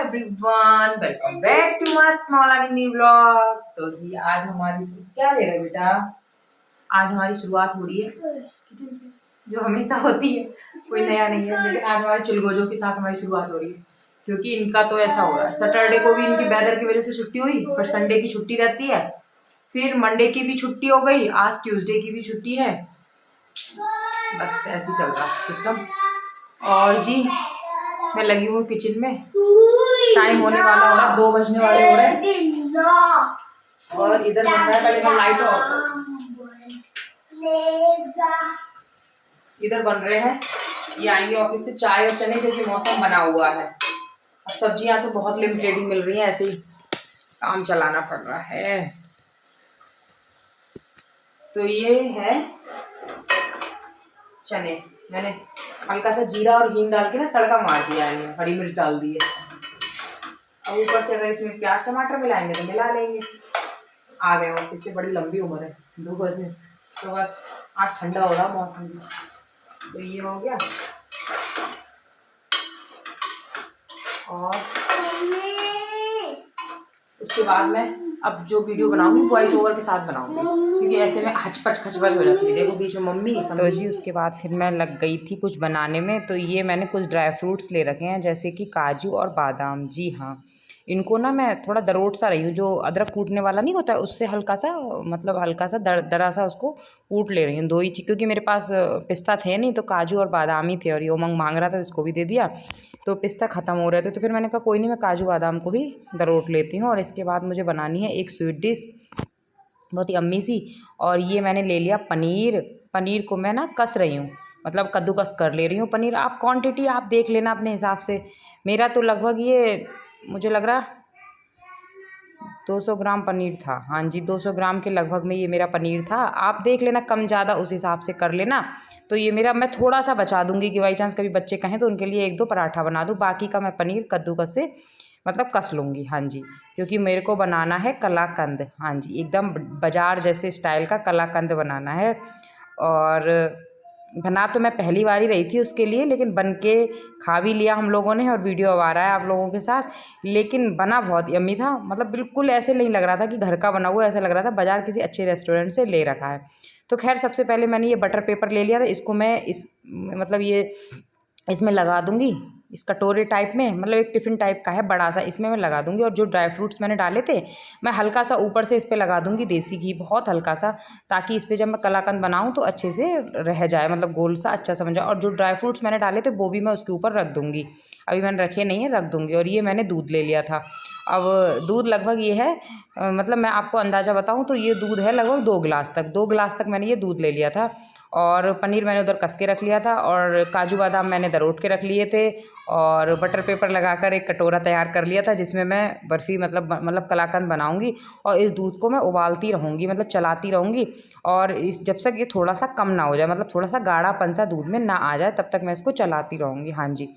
Everyone, welcome back to मस्त Maulani new vlog. तो जी आज हमारी क्या ले रहे हैं बेटा? आज हमारी शुरुआत हो रही है किचन से, जो हमेशा होती है, कोई नया नहीं है। लेकिन आज हमारे चुलगोजों के साथ हमारी शुरुआत हो रही है, क्योंकि इनका तो ऐसा हो रहा है। सैटरडे को भी इनकी वेदर की वजह से छुट्टी हुई, पर संडे की छुट्टी रहती है, फिर मंडे की भी छुट्टी हो गई, आज ट्यूसडे की भी छुट्टी है। बस ऐसे ही चल रहा सिस्टम। और जी मैं लगी हूँ किचन में, टाइम होने वाला हो रहा, 2 बजने वाले हो रहे। और इधर बन रहा है, पहले मैं लाइट ऑफ, इधर बन रहे हैं, ये आएंगे ऑफिस से चाय और चने, क्योंकि मौसम बना हुआ है। अब सब्जियां तो बहुत लिमिटेड ही मिल रही हैं, ऐसे ही काम चलाना पड़ रहा है। तो ये है चने, मैंने हल्का सा जीरा और हींग डाल के ना तड़का मार दिया है, हरी मिर्च डाल दी है। अब ऊपर से अगर इसमें प्याज टमाटर मिलाएंगे तो मिला लेंगे। आ गए ऑफिस से, बड़ी लंबी उम्र है 2 बजे, तो बस आज ठंडा हो रहा मौसम भी। तो ये हो गया। और उसके बाद मैं अब जो वीडियो बनाऊंगी वॉइस ओवर के साथ बनाऊंगी, क्योंकि ऐसे में हचपच खचपच हो जाती है। देखो बीच में मम्मी तो जी। उसके बाद फिर मैं लग गई थी कुछ बनाने में। तो ये मैंने कुछ ड्राई फ्रूट्स ले रखे हैं, जैसे कि काजू और बादाम। जी हाँ, इनको ना मैं थोड़ा दरोट सा रही हूँ, जो अदरक कूटने वाला नहीं होता है, उससे हल्का सा, मतलब हल्का सा दरा सा उसको कूट ले रही हूँ। 2 ही चीज़, क्योंकि मेरे पास पिस्ता थे नहीं, तो काजू और बादाम ही थे, और ये उमंग मांग रहा था, इसको भी दे दिया। तो पिस्ता ख़त्म हो रहे थे, तो फिर मैंने कहा कोई नहीं, मैं काजू बादाम को ही दरोट लेती हूँ। और इसके बाद मुझे बनानी है एक स्वीट डिश, बहुत ही अम्मी सी। और ये मैंने ले लिया पनीर। पनीर को मैं ना कस रही हूँ, मतलब कद्दूकस कर ले रही हूँ पनीर। आप क्वांटिटी आप देख लेना अपने हिसाब से। मेरा तो लगभग ये, मुझे लग रहा 200 ग्राम पनीर था। हाँ जी, 200 ग्राम के लगभग में ये मेरा पनीर था। आप देख लेना, कम ज़्यादा उस हिसाब से कर लेना। तो ये मेरा, मैं थोड़ा सा बचा दूंगी कि बाई चांस कभी बच्चे कहें तो उनके लिए 1-2 पराठा बना दूँ। बाकी का मैं पनीर कद्दूकस से मतलब कस लूँगी। हाँ जी, क्योंकि मेरे को बनाना है कलाकंद। हाँ जी, एकदम बाजार जैसे स्टाइल का कलाकंद बनाना है। और बना तो मैं पहली बार ही रही थी उसके लिए, लेकिन बन के खा भी लिया हम लोगों ने, और वीडियो आ रहा है आप लोगों के साथ। लेकिन बना बहुत यम्मी था, मतलब बिल्कुल ऐसे नहीं लग रहा था कि घर का बना हुआ, ऐसा लग रहा था बाजार किसी अच्छे रेस्टोरेंट से ले रखा है। तो खैर, सबसे पहले मैंने ये बटर पेपर ले लिया था, इसको मैं मतलब ये इसमें लगा दूंगी, इस कटोरे टाइप में, मतलब एक टिफ़िन टाइप का है बड़ा सा, इसमें मैं लगा दूंगी। और जो ड्राई फ्रूट्स मैंने डाले थे, मैं हल्का सा ऊपर से इस पर लगा दूंगी देसी घी, बहुत हल्का सा, ताकि इस पर जब मैं कलाकंद बनाऊं तो अच्छे से रह जाए, मतलब गोल सा अच्छा सा बन जाए। और जो ड्राई फ्रूट्स मैंने डाले थे वो भी मैं उसके ऊपर रख दूंगी, अभी मैंने रखे नहीं है, रख दूंगी। और ये मैंने दूध ले लिया था। अब दूध लगभग ये है, मतलब मैं आपको अंदाज़ा बताऊँ तो ये दूध है लगभग 2 गिलास तक, 2 गिलास तक मैंने ये दूध ले लिया था। और पनीर मैंने उधर कस के रख लिया था, और काजू बादाम मैंने दरोट के रख लिए थे। और बटर पेपर लगाकर एक कटोरा तैयार कर लिया था, जिसमें मैं बर्फ़ी मतलब कलाकंद बनाऊंगी। और इस दूध को मैं उबालती रहूँगी, मतलब चलाती रहूँगी। और इस जब तक ये थोड़ा सा कम ना हो जाए, मतलब थोड़ा सा गाढ़ापन सा दूध में ना आ जाए, तब तक मैं इसको चलाती रहूँगी। हाँ जी,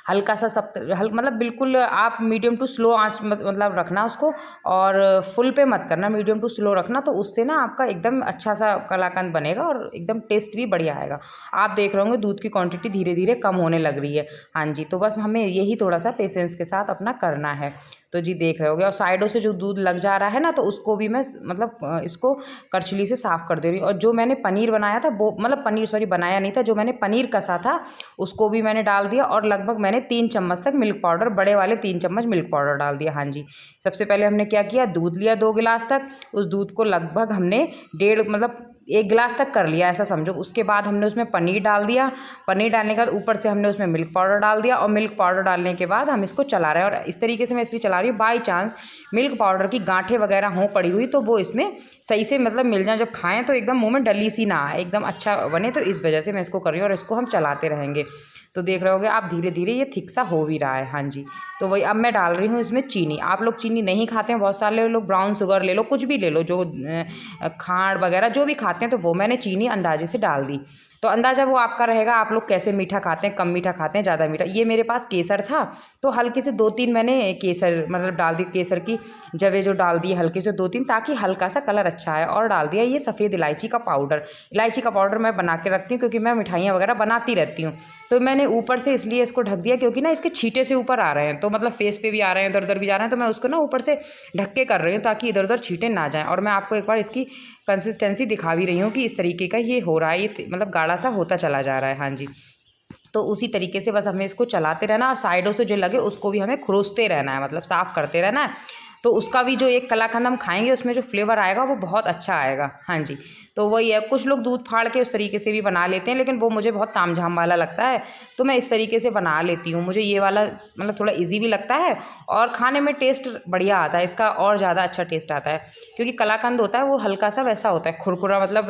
हल्का सा सब मतलब बिल्कुल आप मीडियम टू स्लो आंच मतलब रखना उसको, और फुल पे मत करना, मीडियम टू स्लो रखना। तो उससे ना आपका एकदम अच्छा सा कलाकंद बनेगा, और एकदम टेस्ट भी बढ़िया आएगा। आप देख रहे होंगे दूध की क्वांटिटी धीरे धीरे कम होने लग रही है। हाँ जी, तो बस हमें यही थोड़ा सा पेशेंस के साथ अपना करना है। तो जी देख रहे होगे, और साइडों से जो दूध लग जा रहा है ना, तो उसको भी मैं मतलब इसको करछली से साफ़ कर दे रही हूँ। और जो मैंने पनीर बनाया था वो, मतलब पनीर सॉरी बनाया नहीं था, जो मैंने पनीर कसा था उसको भी मैंने डाल दिया। और लगभग मैंने 3 चम्मच तक मिल्क पाउडर, बड़े वाले 3 चम्मच मिल्क पाउडर डाल दिया। हाँ जी, सबसे पहले हमने क्या किया, दूध लिया 2 गिलास तक, उस दूध को लगभग हमने 1.5 मतलब 1 गिलास तक कर लिया, ऐसा समझो। उसके बाद हमने उसमें पनीर डाल दिया। पनीर डालने के बाद ऊपर से हमने उसमें मिल्क पाउडर डाल दिया, और मिल्क पाउडर डालने के बाद हम इसको चला रहे हैं। और इस तरीके से मैं इसलिए चला रही हूँ, बाई चांस मिल्क पाउडर की गांठें वगैरह हों पड़ी हुई, तो वो इसमें सही से मतलब मिल जाए, जब खाएं तो एकदम मुंह में डली सी ना आए, एकदम अच्छा बने। तो इस वजह से मैं इसको कर रही हूँ, और इसको हम चलाते रहेंगे। तो देख रहे होगे आप, धीरे धीरे ये थिक सा हो भी रहा है। हाँ जी, तो वही अब मैं डाल रही हूँ इसमें चीनी। आप लोग चीनी नहीं खाते हैं, बहुत सारे लोग ब्राउन शुगर ले लो, कुछ भी ले लो, जो खांड वगैरह जो भी खाते हैं, तो वो मैंने चीनी अंदाजे से डाल दी। तो अंदाज़ा वो आपका रहेगा, आप लोग कैसे मीठा खाते हैं, कम मीठा खाते हैं, ज़्यादा मीठा। ये मेरे पास केसर था तो हल्के से 2-3 मैंने केसर मतलब डाल दी, केसर की जवे जो डाल दी हल्के से 2-3, ताकि हल्का सा कलर अच्छा आए। और डाल दिया ये सफ़ेद इलायची का पाउडर। इलायची का पाउडर मैं बना के रखती हूँ क्योंकि मैं मिठाइयाँ वगैरह बनाती रहती हूँ। तो मैंने ऊपर से इसलिए इसको ढक दिया क्योंकि ना इसके छींटे से ऊपर आ रहे हैं, तो मतलब फेस पे भी आ रहे हैं, इधर उधर भी जा रहे हैं, तो मैं उसको ना ऊपर से ढक के कर रही हूँ ताकि इधर उधर छींटे ना जाएँ। और मैं आपको एक बार इसकी कंसिस्टेंसी दिखा भी रही हूँ कि इस तरीके का ये हो रहा है, ये मतलब गाढ़ा सा होता चला जा रहा है। हाँ जी, तो उसी तरीके से बस हमें इसको चलाते रहना और साइडों से जो लगे उसको भी हमें खुरोसते रहना है, मतलब साफ़ करते रहना है। तो उसका भी जो एक कलाकंद हम खाएंगे उसमें जो फ्लेवर आएगा वो बहुत अच्छा आएगा। हाँ जी, तो वही है, कुछ लोग दूध फाड़ के उस तरीके से भी बना लेते हैं, लेकिन वो मुझे बहुत तामझाम वाला लगता है, तो मैं इस तरीके से बना लेती हूँ। मुझे ये वाला मतलब थोड़ा इजी भी लगता है और खाने में टेस्ट बढ़िया आता है इसका, और ज़्यादा अच्छा टेस्ट आता है। क्योंकि कलाकंद होता है वो हल्का सा वैसा होता है, खुरखुरा मतलब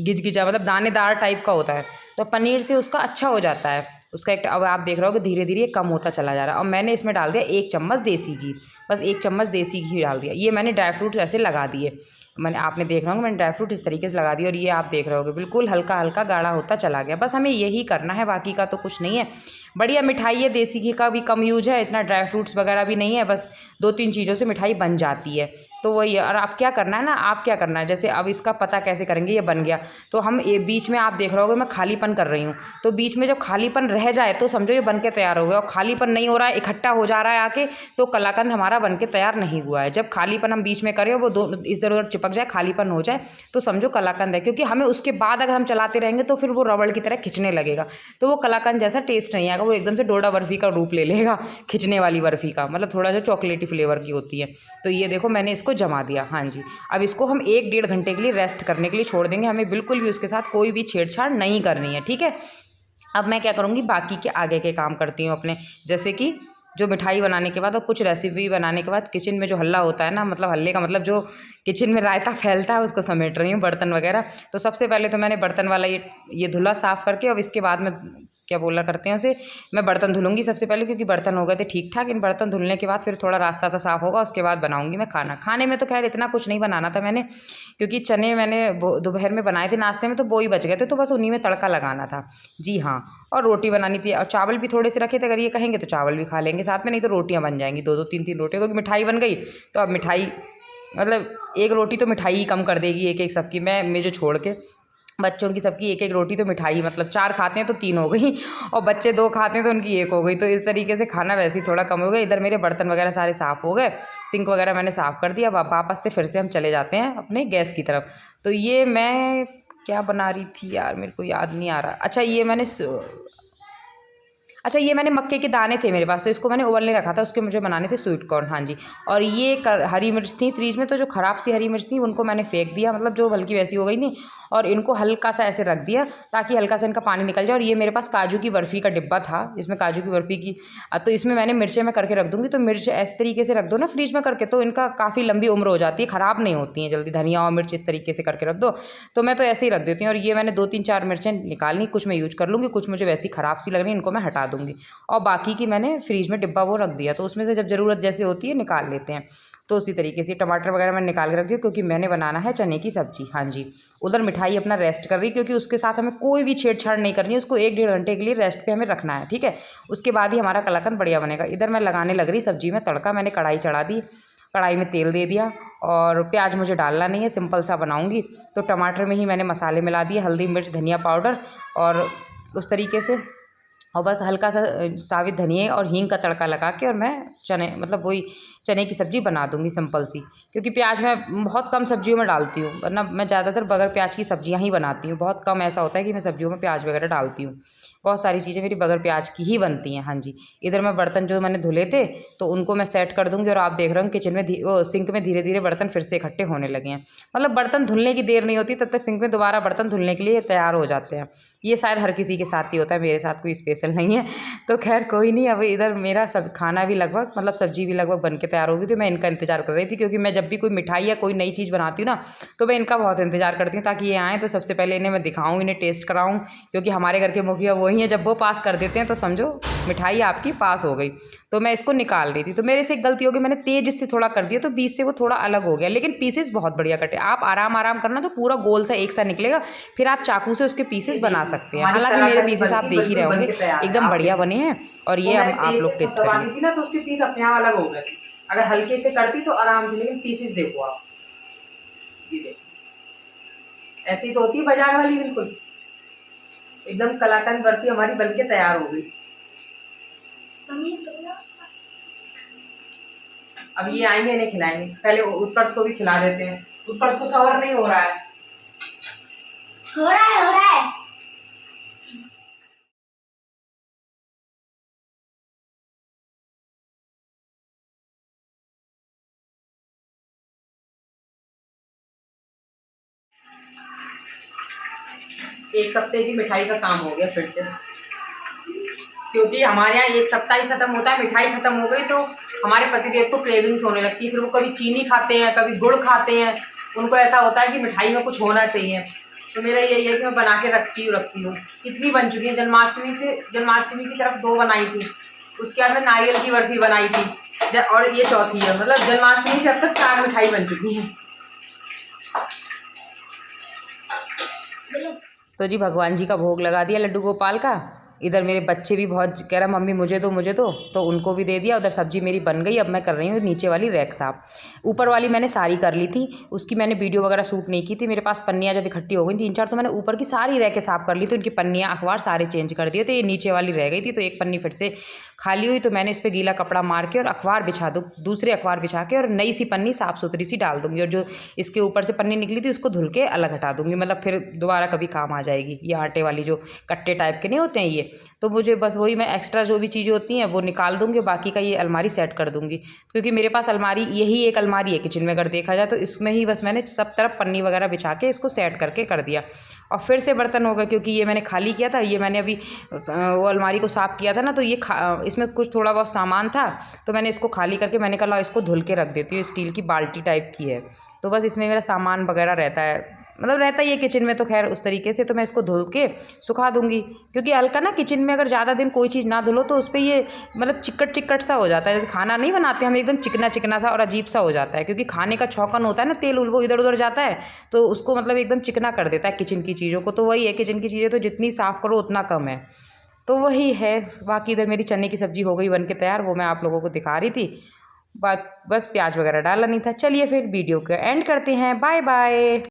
गिजगिजा मतलब दानेदार टाइप का होता है, तो पनीर से उसका अच्छा हो जाता है उसका एक। अब आप देख रहे हो कि धीरे धीरे ये कम होता चला जा रहा है। और मैंने इसमें डाल दिया 1 चम्मच देसी घी, बस 1 चम्मच देसी घी डाल दिया। ये मैंने ड्राई फ्रूट्स ऐसे लगा दिए, मैंने आपने देख रहा होगा मैंने ड्राई फ्रूट इस तरीके से लगा दिया। और ये आप देख रहे होगे बिल्कुल हल्का हल्का गाढ़ा होता चला गया। बस हमें यही करना है, बाकी का तो कुछ नहीं है। बढ़िया मिठाई है, देसी घी का भी कम यूज है, इतना ड्राई फ्रूट्स वगैरह भी नहीं है, बस 2-3 चीज़ों से मिठाई बन जाती है। तो वही है। और आप क्या करना है ना, आप क्या करना है, जैसे अब इसका पता कैसे करेंगे, ये बन गया तो हम ये बीच में आप देख रहे होगे मैं खालीपन कर रही हूँ, तो बीच में जब खालीपन रह जाए तो समझो ये बन के तैयार हो गया। और खालीपन नहीं हो रहा है, इकट्ठा हो जा रहा है आके, तो कलाकंद हमारा बन के तैयार नहीं हुआ है। जब खालीपन हम बीच में करें वो दो इधर उधर चिपक जाए, खालीपन हो जाए, तो समझो कलाकंद है। क्योंकि हमें उसके बाद अगर हम चलाते रहेंगे तो फिर वो रबड़ की तरह खिंचने लगेगा, तो वो कलाकंद जैसा टेस्ट नहीं आएगा, वो एकदम से डोडा बर्फी का रूप ले लेगा, खिंचने वाली बर्फी का, मतलब थोड़ा सा चॉकलेटी फ्लेवर की होती है। तो ये देखो मैंने इसको जमा दिया। हाँ जी, अब इसको हम 1-1.5 घंटे के लिए रेस्ट करने के लिए छोड़ देंगे, हमें बिल्कुल भी उसके साथ कोई भी छेड़छाड़ नहीं करनी है, ठीक है। अब मैं क्या करूँगी, बाकी के आगे के काम करती हूँ अपने, जैसे कि जो मिठाई बनाने के बाद और कुछ रेसिपी बनाने के बाद किचन में जो हल्ला होता है ना, मतलब हल्ले का मतलब जो किचन में रायता फैलता है, उसको समेट रही हूँ, बर्तन वगैरह। तो सबसे पहले तो मैंने बर्तन वाला ये धुला साफ़ करके, और इसके बाद में क्या बोला करते हैं उसे, मैं बर्तन धुलूंगी सबसे पहले, क्योंकि बर्तन हो गए थे ठीक ठाक। इन बर्तन धुलने के बाद फिर थोड़ा रास्ता सा साफ़ होगा, उसके बाद बनाऊंगी मैं खाना। खाने में तो खैर इतना कुछ नहीं बनाना था मैंने, क्योंकि चने मैंने दोपहर में बनाए थे नाश्ते में, तो वो ही बच गए थे, तो बस उन्हीं में तड़का लगाना था। जी हाँ, और रोटी बनानी थी, और चावल भी थोड़े से रखे थे, अगर ये कहेंगे तो चावल भी खा लेंगे साथ में, नहीं तो रोटियाँ बन जाएंगी 2-2 3-3 रोटियाँ, क्योंकि मिठाई बन गई तो अब मिठाई मतलब 1 रोटी तो मिठाई ही कम कर देगी, एक सबकी मैं मुझे छोड़ के बच्चों की सबकी 1-1 रोटी तो मिठाई, मतलब 4 खाते हैं तो 3 हो गई, और बच्चे 2 खाते हैं तो उनकी 1 हो गई। तो इस तरीके से खाना वैसे ही थोड़ा कम हो गया। इधर मेरे बर्तन वगैरह सारे साफ़ हो गए, सिंक वगैरह मैंने साफ़ कर दिया। अब वापस से फिर से हम चले जाते हैं अपने गैस की तरफ। तो ये मैं क्या बना रही थी यार, मेरे को याद नहीं आ रहा। अच्छा ये मैंने मक्के के दाने थे मेरे पास, तो इसको मैंने उबलने रखा था, उसके मुझे बनाने थे स्वीट कॉर्न। हाँ जी, और ये हरी मिर्च थी फ्रीज में, तो जो ख़राब सी हरी मिर्च थी उनको मैंने फेंक दिया, मतलब जो हल्की वैसी हो गई नहीं, और इनको हल्का सा ऐसे रख दिया ताकि हल्का सा इनका पानी निकल जाए। और ये मेरे पास काजू की बर्फ़ी का डिब्बा था, इसमें काजू की बर्फ़ी की, तो इसमें मैंने मिर्चें मैं करके रख दूँगी। तो मिर्च इस तरीके से रख दो ना फ्रीज में करके, तो इनका काफ़ी लंबी उम्र हो जाती है, ख़राब नहीं होती हैं जल्दी। धनिया और मिर्च इस तरीके से करके रख दो, तो मैं तो ऐसे ही रख देती हूँ। और ये मैंने 2-3-4 मिर्चें निकालनी, कुछ मैं यूज कर लूँगी, कुछ मुझे वैसी ख़राब सी लग रही है, इनको मैं हटा दूँगी। और बाकी की मैंने फ्रीज में डिब्बा वो रख दिया, तो उसमें से जब ज़रूरत जैसे होती है निकाल लेते हैं। तो उसी तरीके से टमाटर वगैरह मैंने निकाल के रख दिया, क्योंकि मैंने बनाना है चने की सब्जी। हाँ जी, उधर मिठाई अपना रेस्ट कर रही, क्योंकि उसके साथ हमें कोई भी छेड़छाड़ नहीं करनी है, उसको 1-1.5 घंटे के लिए रेस्ट पे हमें रखना है, ठीक है। उसके बाद ही हमारा कलाकंद बढ़िया बनेगा। इधर मैं लगाने लग रही सब्जी में तड़का, मैंने कढ़ाई चढ़ा दी, कढ़ाई में तेल दे दिया, और प्याज मुझे डालना नहीं है, सिंपल सा बनाऊँगी। तो टमाटर में ही मैंने मसाले मिला दिए, हल्दी मिर्च धनिया पाउडर, और उस तरीके से, और बस हल्का सा साबित धनिया और हींग का तड़का लगा के, और मैं चने मतलब वही चने की सब्ज़ी बना दूंगी सिंपल सी। क्योंकि प्याज मैं बहुत कम सब्जियों में डालती हूँ, वरना मैं ज़्यादातर बगैर प्याज की सब्जियाँ ही बनाती हूँ। बहुत कम ऐसा होता है कि मैं सब्जियों में प्याज वगैरह डालती हूँ, बहुत सारी चीज़ें मेरी बगैर प्याज की ही बनती हैं। हाँ जी, इधर मैं बर्तन जो मैंने धुले थे तो उनको मैं सेट कर दूँगी, और आप देख रहे हो किचन में सिंक में धीरे धीरे बर्तन फिर से इकट्ठे होने लगे हैं। मतलब बर्तन धुलने की देर नहीं होती, तब तक सिंक में दोबारा बर्तन धुलने के लिए तैयार हो जाते हैं। ये शायद हर किसी के साथ ही होता है, मेरे साथ कोई स्पेशल नहीं है। तो खैर कोई नहीं, अब इधर मेरा सब खाना भी लगभग मतलब सब्जी भी लगभग बन के तैयार होगी। तो मैं इनका इंतजार कर रही थी, क्योंकि मैं जब भी कोई मिठाई या कोई नई चीज़ बनाती हूँ ना, तो मैं इनका बहुत इंतजार करती हूँ, ताकि ये आएँ तो सबसे पहले इन्हें मैं दिखाऊँ, इन्हें टेस्ट कराऊँ, क्योंकि हमारे घर के मुखिया वही वही है, जब वो पास कर देते हैं तो समझो मिठाई आपकी पास हो गई। तो मैं इसको निकाल रही थी, तो मेरे से एक गलती हो गई, मैंने तेज से थोड़ा कर दिया तो बीच से वो थोड़ा अलग हो गया, लेकिन पीसेस बहुत बढ़िया कटे। आप आराम आराम करना तो पूरा गोल सा एक सा निकलेगा, फिर आप चाकू से उसके पीसेस बना सकते हैं। हालांकि मेरे पीसेस आप देख ही रहे होंगे एकदम बढ़िया बने हैं, और ये आप लोग टेस्ट करिए थी ना तो उसके पीस अपने आप अलग हो गए। अगर हल्के से करती तो आराम से, लेकिन पीसेस देखो आप, ये देखो ऐसी तो होती है बाजार वाली, बिल्कुल एकदम कलाकंद बर्फी हमारी बनके तैयार हो गई। अब ये आएंगे इन्हें खिलाएंगे, पहले उत्कर्ष को भी खिला देते हैं। उत्कर्ष को सवर नहीं हो रहा है। हो रहा है। एक हफ्ते की मिठाई का काम हो गया फिर से, क्योंकि हमारे यहाँ एक सप्ताह ही खत्म होता है, मिठाई खत्म हो गई तो हमारे पतिदेव को क्रेविंग्स होने लगती है। फिर वो कभी चीनी खाते हैं, कभी गुड़ खाते हैं, उनको ऐसा होता है कि मिठाई में कुछ होना चाहिए। तो मेरा यही है कि मैं बना के रखती हूँ। कितनी बन चुकी है, जन्माष्टमी की तरफ 2 बनाई थी, उसके बाद में नारियल की बर्फी बनाई थी, और ये चौथी है। मतलब जन्माष्टमी से अब तक 4 मिठाई बन चुकी हैं। तो जी भगवान जी का भोग लगा दिया लड्डू गोपाल का। इधर मेरे बच्चे भी बहुत कह रहा मम्मी मुझे दो, तो उनको भी दे दिया। उधर सब्जी मेरी बन गई। अब मैं कर रही हूँ नीचे वाली रैक साफ। ऊपर वाली मैंने सारी कर ली थी, उसकी मैंने वीडियो वगैरह शूट नहीं की थी। मेरे पास पन्नियाँ जब इकट्ठी हो गई 3-4, तो मैंने ऊपर की सारी रैकें साफ़ कर ली थी, उनकी पन्नियाँ अखबार सारे चेंज कर दिए। तो ये नीचे वाली रह गई थी, तो एक पन्नी फिर से खाली हुई, तो मैंने इस पर गीला कपड़ा मार के और अखबार बिछा दूँ, दूसरे अखबार बिछा के, और नई सी पन्नी साफ़ सुथरी सी डाल दूँगी। और जो इसके ऊपर से पन्नी निकली थी उसको धुल के अलग हटा दूँगी, मतलब फिर दोबारा कभी काम आ जाएगी। ये आटे वाली जो कट्टे टाइप के नहीं होते हैं ये, तो मुझे बस वही मैं एक्स्ट्रा जो भी चीज़ें होती हैं वो निकाल दूँगी, बाकी का ये अलमारी सेट कर दूँगी। क्योंकि मेरे पास अलमारी, यही एक अलमारी है किचन में अगर देखा जाए, तो इसमें ही बस मैंने सब तरफ पन्नी वगैरह बिछा के इसको सेट करके कर दिया। और फिर से बर्तन हो गए, क्योंकि ये मैंने खाली किया था, ये मैंने अभी वो अलमारी को साफ़ किया था ना, तो ये इसमें कुछ थोड़ा बहुत सामान था, तो मैंने इसको खाली करके मैंने कहा इसको धुल के रख देती हूँ। स्टील की बाल्टी टाइप की है, तो बस इसमें मेरा सामान वगैरह रहता है, मतलब रहता ही है किचन में, तो खैर उस तरीके से। तो मैं इसको धुल के सुखा दूंगी, क्योंकि हल्का ना किचन में अगर ज़्यादा दिन कोई चीज़ ना धुलो तो उस पर ये मतलब चिकट सा हो जाता है। जैसे खाना नहीं बनाते हम, एकदम चिकना सा और अजीब सा हो जाता है, क्योंकि खाने का छौंकन होता है ना, तेल वो इधर उधर जाता है, तो उसको मतलब एकदम चिकना कर देता है किचन की चीज़ों को। तो वही है, किचन की चीज़ें तो जितनी साफ़ करो उतना कम है। तो वही है। बाकी इधर मेरी चने की सब्ज़ी हो गई बन के तैयार, वो मैं आप लोगों को दिखा रही थी। बस प्याज वगैरह डाला नहीं था। चलिए फिर वीडियो का एंड करते हैं। Bye bye.